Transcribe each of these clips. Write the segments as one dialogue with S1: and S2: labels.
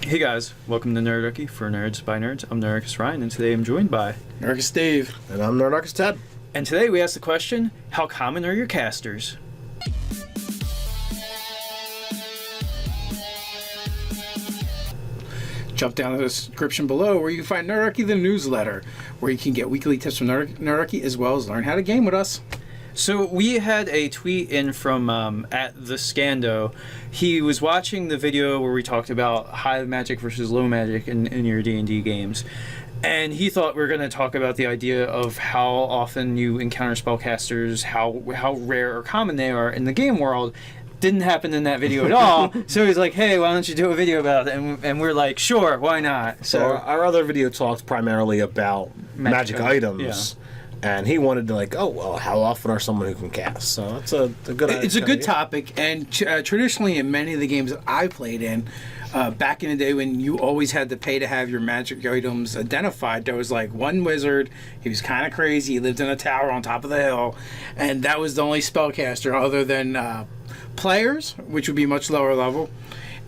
S1: Hey guys, welcome to Nerdarchy for Nerds by Nerds. I'm Nerdarchy Ryan, and today I'm joined by
S2: Nerdarchy Steve.
S3: And I'm Nerdarchy Ted.
S1: And today we ask the question, how common are your casters?
S2: Jump down to the description below where you can find Nerdarchy the newsletter, where you can get weekly tips from Nerdarchy as well as learn how to game with us.
S1: So we had a tweet in from at the Scando. He was watching the video where we talked about high magic versus low magic in your D&D games. And he thought we were going to talk about the idea of how often you encounter spellcasters, how rare or common they are in the game world. Didn't happen in that video at all. So he's like, hey, why don't you do a video about it? And we're like, sure, why not?
S3: So our other video talked primarily about magic items. Yeah. And he wanted to how often are someone who can cast? So it's a good.
S2: It's a good topic, and traditionally in many of the games that I played in, back in the day when you always had to pay to have your magic items identified, there was like one wizard. He was kind of crazy. He lived in a tower on top of the hill, and that was the only spellcaster other than players, which would be much lower level,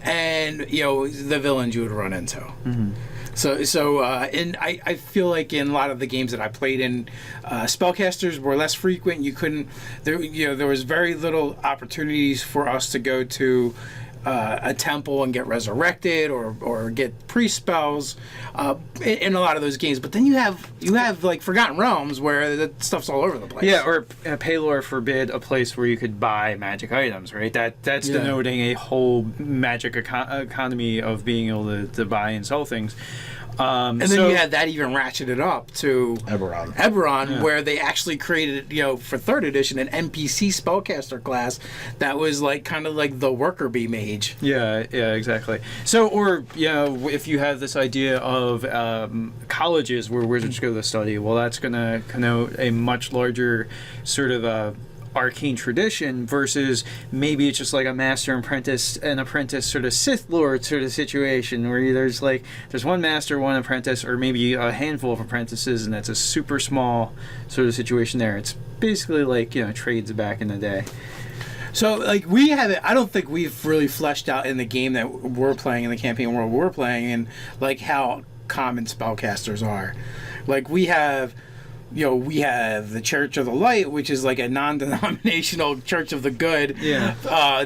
S2: and the villains you would run into. Mm-hmm. And I feel like in a lot of the games that I played in, spellcasters were less frequent. There was very little opportunities for us to go to a temple and get resurrected or get pre-spells in a lot of those games. But then you have like Forgotten Realms where the stuff's all over the place.
S1: Yeah, or Paylor forbid a place where you could buy magic items, right? That's denoting a whole magic economy of being able to buy and sell things.
S2: And then you had that even ratcheted up to
S3: Eberron,
S2: where they actually created, for 3rd edition, an NPC spellcaster class that was kind of like the worker bee mage.
S1: Yeah, exactly. So, or if you have this idea of colleges where wizards go to study, well, that's going to connote a much larger sort of arcane tradition versus maybe it's just like a master and apprentice sort of Sith Lord sort of situation where there's one master, one apprentice, or maybe a handful of apprentices, and that's a super small sort of situation there. It's basically like trades back in the day.
S2: So we haven't, I don't think we've really fleshed out in the game that we're playing, in the campaign world we're playing, and how common spellcasters are. We have the Church of the Light, which is like a non-denominational Church of the Good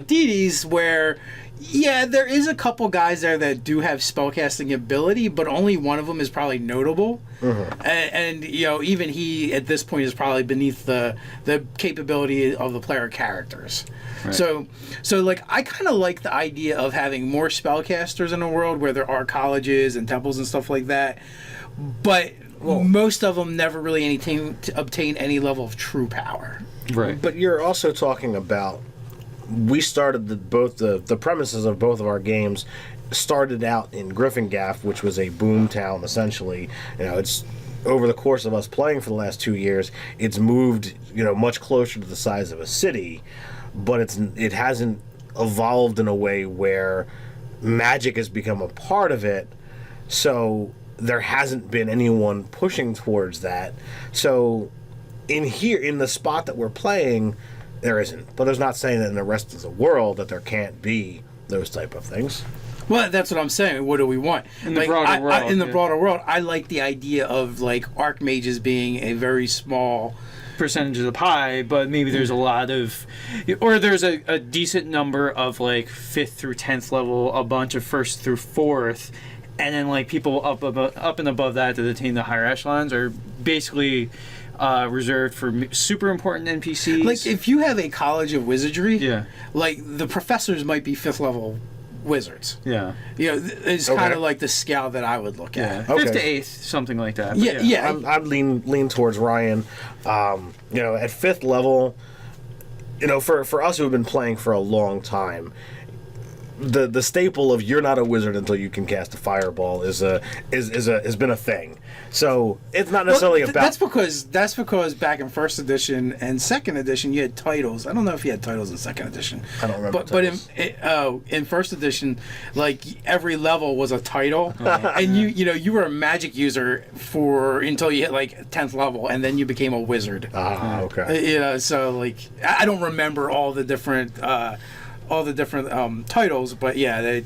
S2: deities, where there is a couple guys there that do have spellcasting ability, but only one of them is probably notable. Mm-hmm. And even he at this point is probably beneath the capability of the player characters. Right. So I kind of like the idea of having more spellcasters in a world where there are colleges and temples and stuff like that, but most of them never really obtain any level of true power.
S1: Right.
S3: But you're also talking about, we started the premises of both of our games started out in Gryffindor, which was a boom town essentially. It's over the course of us playing for the last 2 years, it's moved much closer to the size of a city, but it hasn't evolved in a way where magic has become a part of it. So there hasn't been anyone pushing towards that. So in the spot that we're playing, there isn't. But there's not saying that in the rest of the world that there can't be those type of things.
S2: Well, that's what I'm saying. What do we want?
S1: In the broader world.
S2: In the broader world, I like the idea of archmages being a very small
S1: percentage of the pie, but maybe there's a lot of, or there's a decent number of 5th through 10th level, a bunch of 1st through 4th, and then people up and above that attain the higher echelons are basically reserved for super important NPCs.
S2: If you have a college of wizardry, the professors might be 5th level wizards.
S1: Yeah.
S2: It's kind of like the scale that I would look at.
S1: 5th to 8th, something like that.
S3: I'd lean towards Ryan. At 5th level, for us who have been playing for a long time, the staple of you're not a wizard until you can cast a fireball has been a thing. So it's not necessarily about.
S2: That's because back in 1st edition and 2nd edition you had titles. I don't know if you had titles in 2nd edition.
S3: I don't remember.
S2: But in 1st edition, every level was a title, and you were a magic user until you hit 10th level, and then you became a wizard.
S3: Okay.
S2: So I don't remember all the different titles, but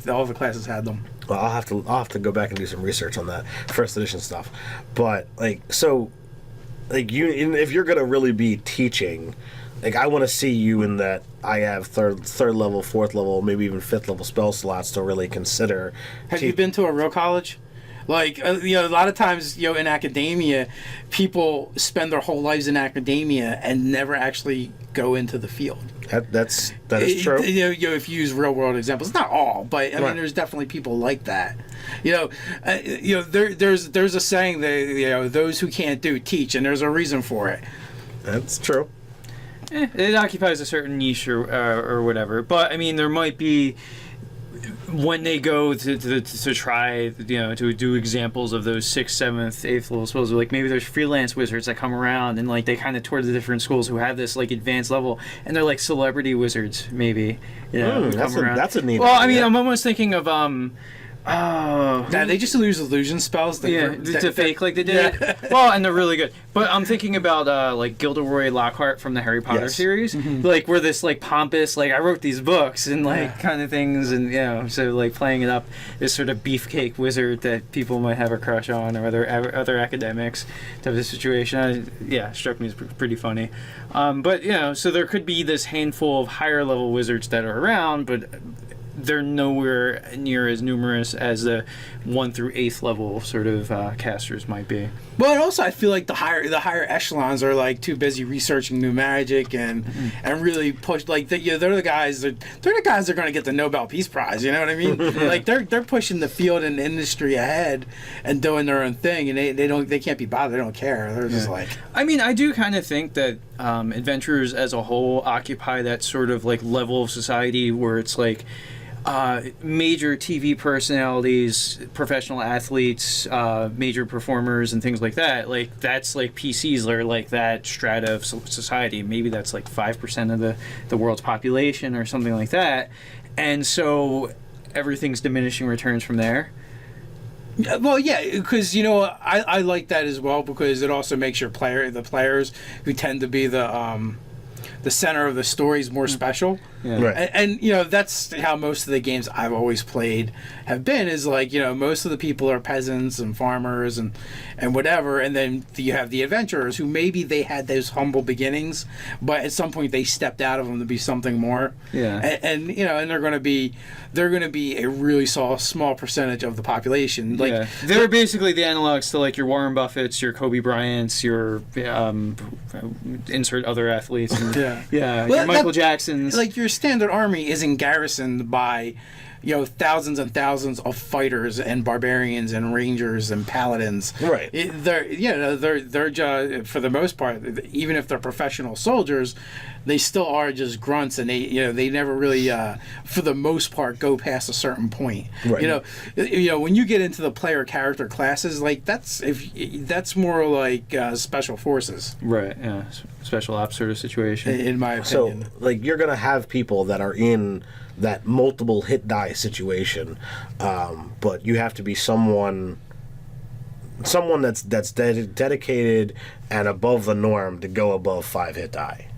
S2: all the classes had them.
S3: Well, I'll have to go back and do some research on that first edition stuff. But if you're gonna really be teaching, like I want to see you in that I have third level, fourth level, maybe even fifth level spell slots to really consider.
S2: Have you been to a real college? Like, a lot of times, in academia, people spend their whole lives in academia and never actually go into the field.
S3: That is true.
S2: If you use real world examples, not all, but I mean, there's definitely people like that. There's a saying that those who can't do teach, and there's a reason for it.
S3: That's true.
S1: It occupies a certain niche or whatever, but I mean, there might be. When they go to try, to do examples of those 6th, 7th, 8th level spells, like maybe there's freelance wizards that come around and like they kind of tour the different schools who have this like advanced level, and they're like celebrity wizards, maybe.
S3: That's a neat.
S1: Well, I mean, I'm almost thinking of
S2: they just use illusion spells.
S1: To fake like they did. Yeah. Well, and they're really good. But I'm thinking about like Gilderoy Lockhart from the Harry Potter series, like we're this like pompous, like I wrote these books and like kind of things, and so like playing it up this sort of beefcake wizard that people might have a crush on, or other academics type of situation. Struck me as pretty funny. But so there could be this handful of higher level wizards that are around, but they're nowhere near as numerous as the 1 through 8th level sort of casters might be.
S2: Well, and also I feel like the higher echelons are like too busy researching new magic and really push like they're the guys that are going to get the Nobel Peace Prize. You know what I mean? Like they're pushing the field and the industry ahead and doing their own thing, and they can't be bothered. They don't care. They're just like.
S1: I mean, I do kind of think that adventurers as a whole occupy that sort of like level of society where it's like. Major TV personalities, professional athletes, major performers, and things like that. Like that's like PCs are like that strata of society. Maybe that's like 5% of the world's population or something like that. And so everything's diminishing returns from there.
S2: Well, yeah, because I like that as well because it also makes the players who tend to be the center of the story is more special.
S1: Yeah.
S3: Right.
S2: And that's how most of the games I've always played have been, is like, most of the people are peasants and farmers and whatever, and then you have the adventurers who maybe they had those humble beginnings, but at some point they stepped out of them to be something more.
S1: Yeah.
S2: And they're going to be a really small percentage of the population. Like
S1: they're basically the analogs to like your Warren Buffetts, your Kobe Bryants, your insert other athletes. And, your Michael Jacksons.
S2: Like your standard army isn't garrisoned by thousands and thousands of fighters and barbarians and rangers and paladins.
S3: Right.
S2: They're just, for the most part, even if they're professional soldiers, they still are just grunts, and they never really for the most part go past a certain point.
S3: Right.
S2: When you get into the player character classes, like that's more like special forces.
S1: Right. Yeah. Special ops sort of situation.
S2: In my opinion.
S3: So like you're gonna have people that are in that multiple hit die situation, but you have to be someone that's dedicated and above the norm to go above 5 hit die.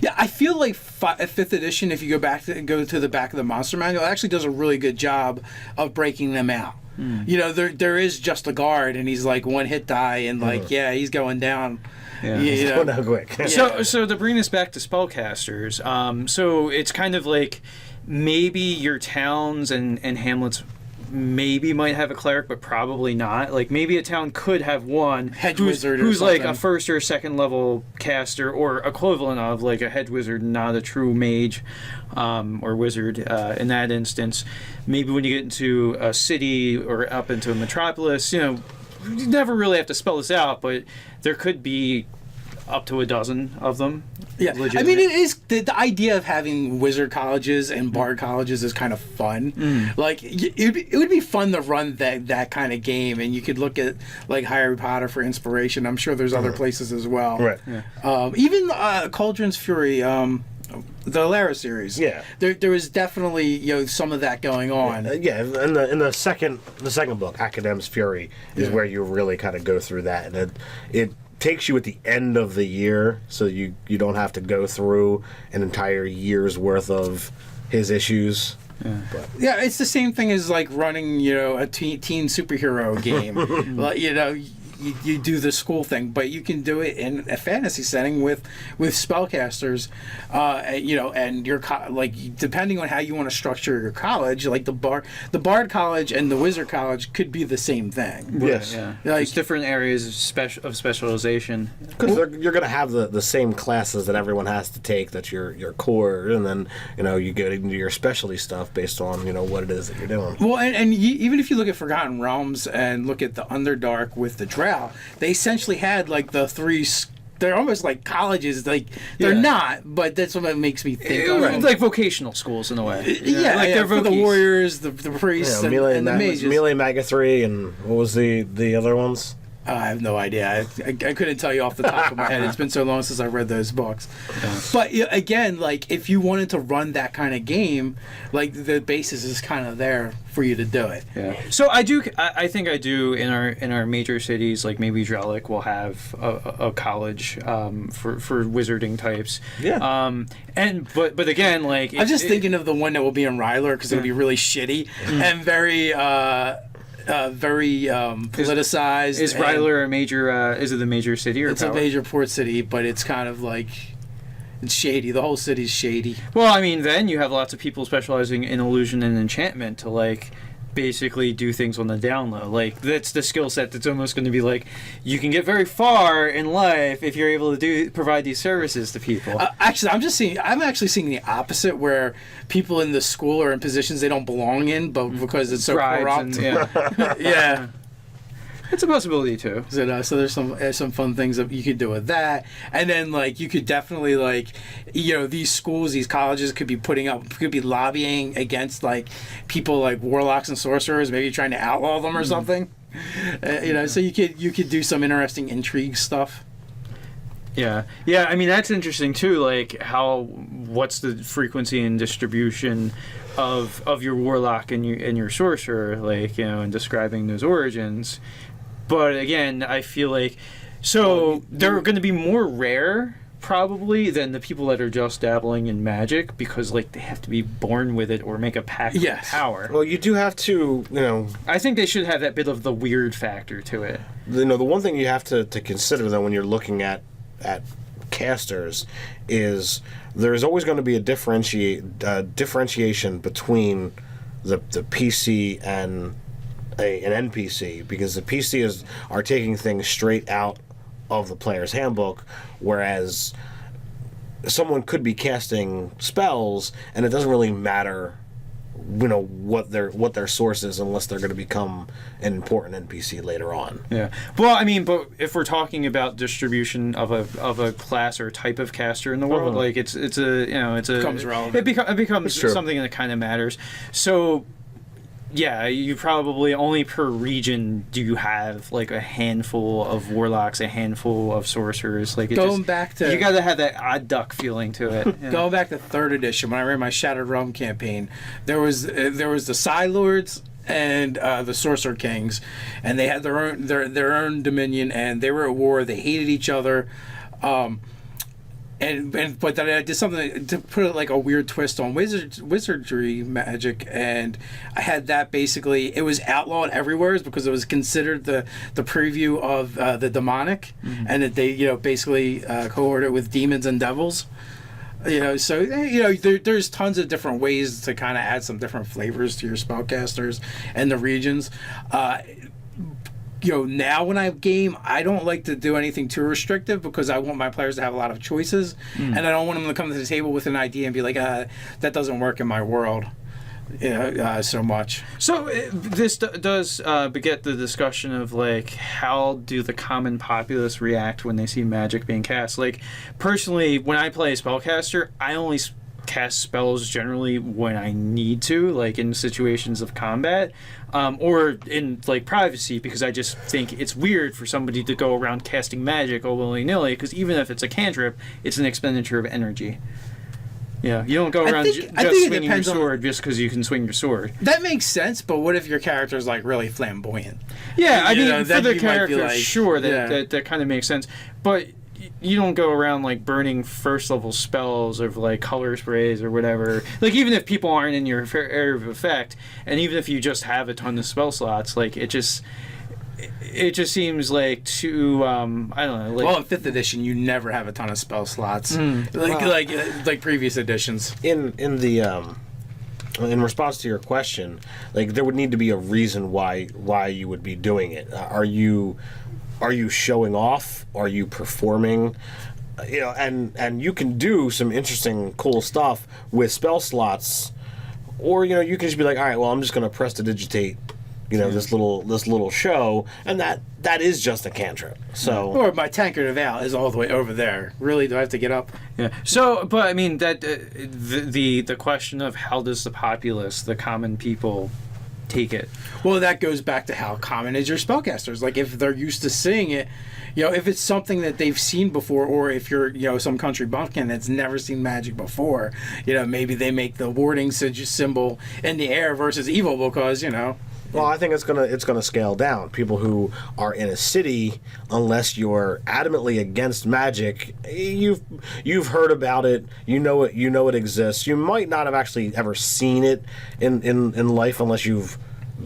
S2: Yeah, I feel like 5th edition, if you go to the back of the monster manual, it actually does a really good job of breaking them out. There is just a guard, and he's like 1 hit die, and like he's going down.
S1: Yeah.
S3: He's going down quick.
S1: So to bring this back to spellcasters, so it's kind of like maybe your towns and hamlets maybe might have a cleric, but probably not. Like maybe a town could have one
S2: hedge wizard
S1: who's like a 1st or 2nd level caster, or equivalent of like a hedge wizard, not a true mage or wizard in that instance. Maybe when you get into a city or up into a metropolis, you never really have to spell this out, but there could be up to a dozen of them.
S2: Yeah, I mean, it is the idea of having wizard colleges and bard colleges is kind of fun. Like, it would be fun to run that kind of game, and you could look at like Harry Potter for inspiration. I'm sure there's other places as well.
S3: Right.
S2: Yeah. Even Cauldron's Fury, the Lara series.
S3: Yeah.
S2: There was definitely some of that going on.
S3: In the second book, Academ's Fury, is where you really kind of go through that, and it takes you at the end of the year, so you don't have to go through an entire year's worth of his issues.
S2: Yeah, it's the same thing as like running, a teen superhero game. Like, you do the school thing, but you can do it in a fantasy setting with spellcasters, and your like depending on how you want to structure your college, like the bard college and the wizard college could be the same thing.
S3: Yes,
S1: yeah.
S2: Like,
S1: There's different areas of specialization.
S3: because you're going to have the same classes that everyone has to take. That's your core, and then you get into your specialty stuff based on what it is that you're doing.
S2: Well, and even if you look at Forgotten Realms and look at the Underdark with the Drow, they essentially had like the three. They're almost like colleges. Like they're not, but that's what makes me think.
S1: It's like vocational schools in a way.
S2: Yeah, like they're for the warriors, the priests, and the mages.
S3: Melee Maga 3, and what was the other ones?
S2: I have no idea. I couldn't tell you off the top of my head. It's been so long since I read those books. Yeah. But again, like if you wanted to run that kind of game, like the basis is kind of there for you to do it.
S1: Yeah. So I think I do in our major cities, like maybe Drellic will have a college for wizarding types.
S3: Yeah.
S1: But again, like
S2: I'm just thinking of the one that will be in Ryler because it'll be really shitty and very politicized.
S1: Is Ryler a major? Is it the major city or?
S2: It's a major port city, but it's kind of like it's shady. The whole city's shady.
S1: Well, I mean, then you have lots of people specializing in illusion and enchantment to like basically do things on the down low. Like that's the skill set that's almost going to be like you can get very far in life if you're able to provide these services to people.
S2: Actually, I'm actually seeing the opposite where people in the school are in positions they don't belong in, but because it's so corrupt. Yeah.
S1: It's a possibility too.
S2: So there's some fun things that you could do with that, and then like you could definitely like, these schools, these colleges could be lobbying against like people like warlocks and sorcerers, maybe trying to outlaw them or something. So you could do some interesting intrigue stuff.
S1: Yeah. I mean that's interesting too. Like what's the frequency and distribution of your warlock and your sorcerer, like and describing those origins. But again, I feel like they're going to be more rare probably than the people that are just dabbling in magic because like they have to be born with it or make a pact with power.
S3: Well, you do have to,
S1: I think they should have that bit of the weird factor to it.
S3: The one thing you have to consider though when you're looking at casters is there's always going to be a differentiation between the PC and an NPC, because the PC are taking things straight out of the player's handbook, whereas someone could be casting spells and it doesn't really matter what their source is unless they're going to become an important NPC later on.
S1: Yeah. Well, I mean, but if we're talking about distribution of a class or type of caster in the world, like it's
S2: becomes relevant.
S1: It becomes something that kind of matters. So yeah, you probably only per region do you have like a handful of warlocks, a handful of sorcerers. Like you got to have that odd duck feeling to it. Yeah.
S2: Going back to 3rd edition, when I ran my Shattered Realm campaign, there was the Psi Lords and the Sorcerer Kings, and they had their own dominion, and they were at war. They hated each other. But then I did something to put like a weird twist on wizardry magic, and I had that basically it was outlawed everywhere because it was considered the preview of the demonic, and that they basically cohorted with demons and devils. So there's tons of different ways to kind of add some different flavors to your spellcasters and the regions. Now when I game, I don't like to do anything too restrictive because I want my players to have a lot of choices, and I don't want them to come to the table with an idea and be like, that doesn't work in my world. So much.
S1: So this does beget the discussion of like how do the common populace react when they see magic being cast? Like personally, when I play a spellcaster, I only cast spells generally when I need to, like in situations of combat, or in like privacy, because I just think it's weird for somebody to go around casting magic all willy-nilly, because even if it's a cantrip, it's an expenditure of energy. Yeah, you don't go around just swinging your sword just because you can swing your sword.
S2: That makes sense, but what if your character's like really flamboyant?
S1: Yeah, I mean, for the characters, like, sure, that kind of makes sense. But you don't go around like burning first level spells or like color sprays or whatever. Like even if people aren't in your area of effect, and even if you just have a ton of spell slots, like it just seems like too I don't know. Like,
S2: well, in 5th edition, you never have a ton of spell slots, like previous editions.
S3: In response to your question, like there would need to be a reason why you would be doing it. Are you showing off? Are you performing? You know, and you can do some interesting, cool stuff with spell slots, or you know, you can just be like, all right, well, I'm just going to prestidigitate, you know, this little show, and that is just a cantrip. So,
S2: or my tankard of ale is all the way over there. Really, do I have to get up?
S1: Yeah. So, but I mean that the question of how does the populace, the common people, take it?
S2: Well, that goes back to how common is your spellcasters. Like if they're used to seeing it, you know, if it's something that they've seen before, or if you're, you know, some country bumpkin that's never seen magic before, you know, maybe they make the warding symbol in the air versus evil because, you know.
S3: Well, I think it's gonna scale down. People who are in a city, unless you're adamantly against magic, you've heard about it. You know it exists. You might not have actually ever seen it in life unless you've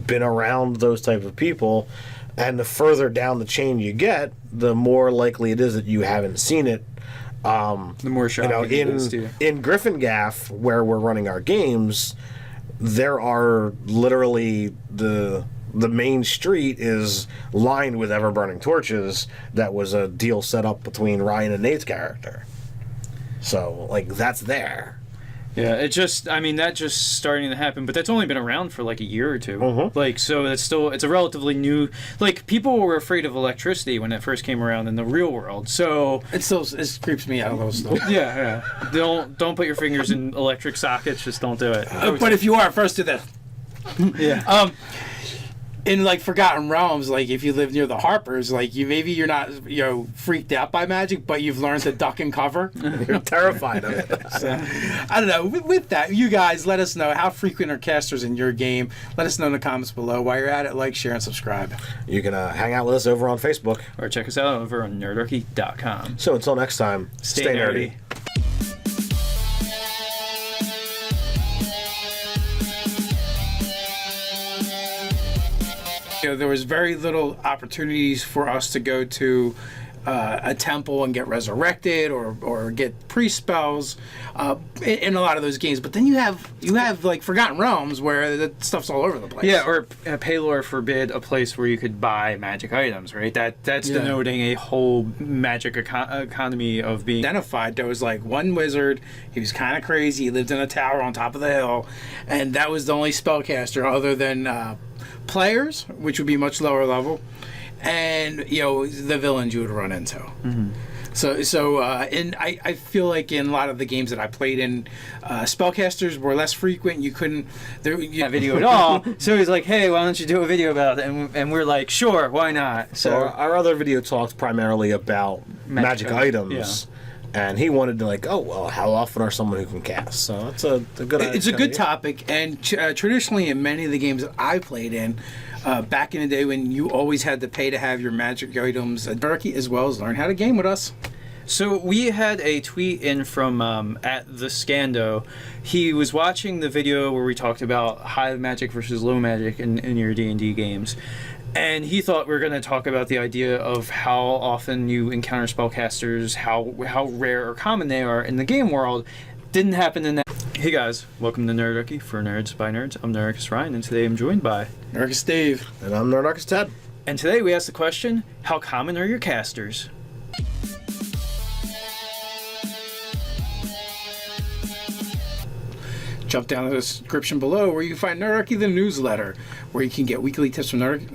S3: been around those type of people. And the further down the chain you get, the more likely it is that you haven't seen it.
S1: The more shocking it is too.
S3: In Griffingaff, where we're running our games, there are literally the main street is lined with ever burning torches. That was a deal set up between Ryan and Nate's character. So like that's there.
S1: Yeah, that just starting to happen, but that's only been around for like a year or two. Like, so it's a relatively new, like, people were afraid of electricity when it first came around in the real world, so...
S2: It creeps me out a little still.
S1: Yeah. Don't put your fingers in electric sockets, just don't do it.
S2: But if you are, first do this.
S1: Yeah.
S2: In like Forgotten Realms, like if you live near the Harpers, like you're not, you know, freaked out by magic, but you've learned to duck and cover.
S3: You're terrified of it.
S2: So, I don't know. With that, you guys let us know how frequent are casters in your game. Let us know in the comments below. While you're at it, like, share, and subscribe.
S3: You can hang out with us over on Facebook,
S1: or check us out over on Nerdarchy.com.
S3: So until next time, stay nerdy.
S2: You know, there was very little opportunities for us to go to a temple and get resurrected or get priest spells in a lot of those games. But then you have like Forgotten Realms where the stuff's all over the place.
S1: Yeah, or Paylor forbid a place where you could buy magic items, right? That's denoting a whole magic economy of being
S2: identified. There was like one wizard. He was kind of crazy. He lived in a tower on top of the hill, and that was the only spellcaster other than players, which would be much lower level, and you know the villains you would run into. And I feel like in a lot of the games that I played in, spellcasters were less frequent. You couldn't
S1: have video at all. So he's like, "Hey, why don't you do a video about it?" And we're like, "Sure, why not?"
S3: So our other video talked primarily about magic items. Yeah. And he wanted to like, oh well, how often are someone who can cast? So it's a good.
S2: It's a good topic, and traditionally in many of the games that I played in, back in the day when you always had to pay to have your magic items at Nerdarchy as well as learn how to game with us.
S1: So we had a tweet in from at the Scando. He was watching the video where we talked about high magic versus low magic in your D&D games. And he thought we were going to talk about the idea of how often you encounter spellcasters, how rare or common they are in the game world. Didn't happen in that. Hey guys, welcome to Nerdarchy for Nerds by Nerds. I'm Nerdarchy Ryan, and today I'm joined by
S2: Nerdarchy Steve.
S3: And I'm Nerdarchy Ted.
S1: And today we ask the question, how common are your casters?
S2: Jump down to the description below where you can find Nerdarchy the newsletter, where you can get weekly tips from Nerdarchy